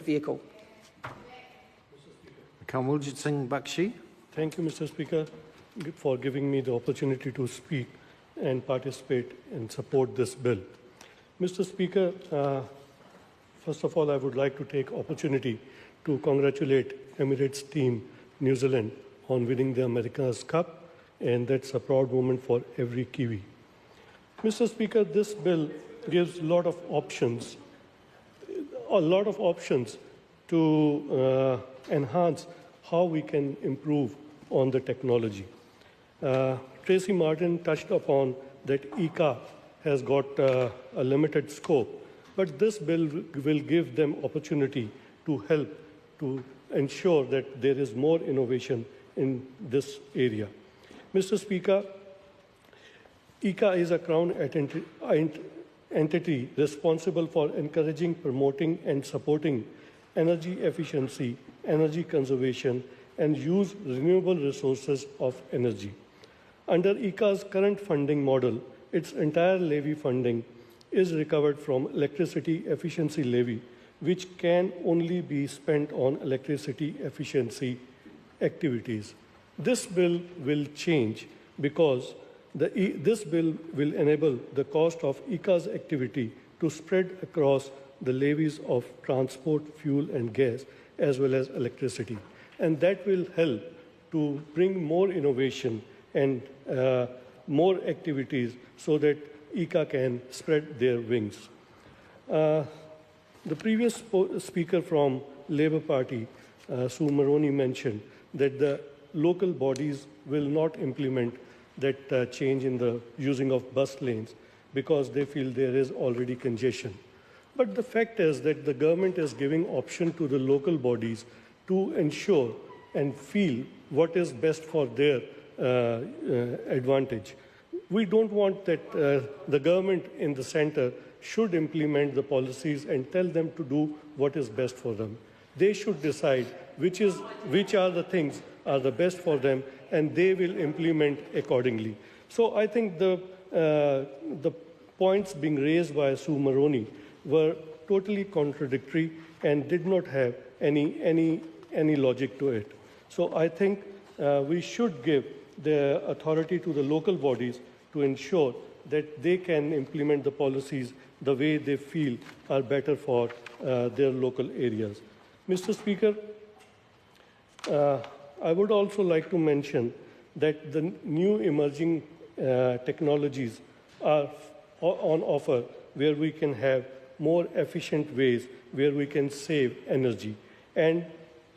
vehicle. Kanwaljit Singh Bakshi. Thank you, Mr. Speaker, for giving me the opportunity to speak and participate and support this bill. Mr. Speaker, first of all, I would like to take opportunity to congratulate Emirates team New Zealand on winning the America's Cup, and that's a proud moment for every Kiwi. Mr. Speaker, this bill gives a lot of options to enhance how we can improve on the technology. Tracy Martin touched upon that ICA has got a limited scope, but this bill will give them opportunity to help to ensure that there is more innovation in this area. Mr. Speaker, ICA is a Crown entity responsible for encouraging, promoting and supporting energy efficiency, energy conservation and use renewable resources of energy. Under ICA's current funding model, its entire levy funding is recovered from electricity efficiency levy, which can only be spent on electricity efficiency activities. This bill will change because this bill will enable the cost of ICA's activity to spread across the levies of transport, fuel and gas, as well as electricity. And that will help to bring more innovation and more activities so that ICA can spread their wings. The previous speaker from Labour Party, Sue Maroney, mentioned that the local bodies will not implement that change in the using of bus lanes because they feel there is already congestion. But the fact is that the government is giving option to the local bodies to ensure and feel what is best for their advantage. We don't want that the government in the center should implement the policies and tell them to do what is best for them. They should decide which are the things are the best for them, and they will implement accordingly. So I think the points being raised by Sue Maroney were totally contradictory and did not have any logic to it. So I think we should give the authority to the local bodies to ensure that they can implement the policies the way they feel are better for their local areas. Mr. Speaker, I would also like to mention that the new emerging technologies are on offer where we can have more efficient ways where we can save energy. And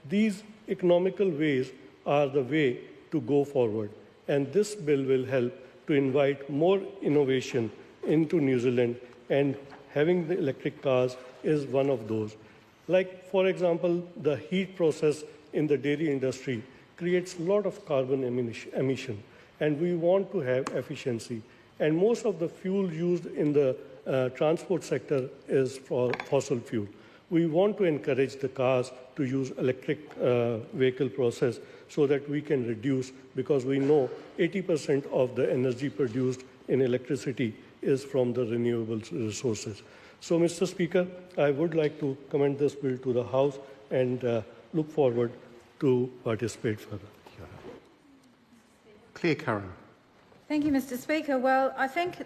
these economical ways are the way to go forward. And this bill will help to invite more innovation into New Zealand, and having the electric cars is one of those. Like, for example, the heat process in the dairy industry creates a lot of carbon emission, and we want to have efficiency. And most of the fuel used in the transport sector is for fossil fuel. We want to encourage the cars to use electric vehicle process so that we can reduce, because we know 80% of the energy produced in electricity is from the renewable resources. So, Mr. Speaker, I would like to commend this bill to the House and look forward to participate further. Claire Curran. Thank you, Mr. Speaker. Well, I think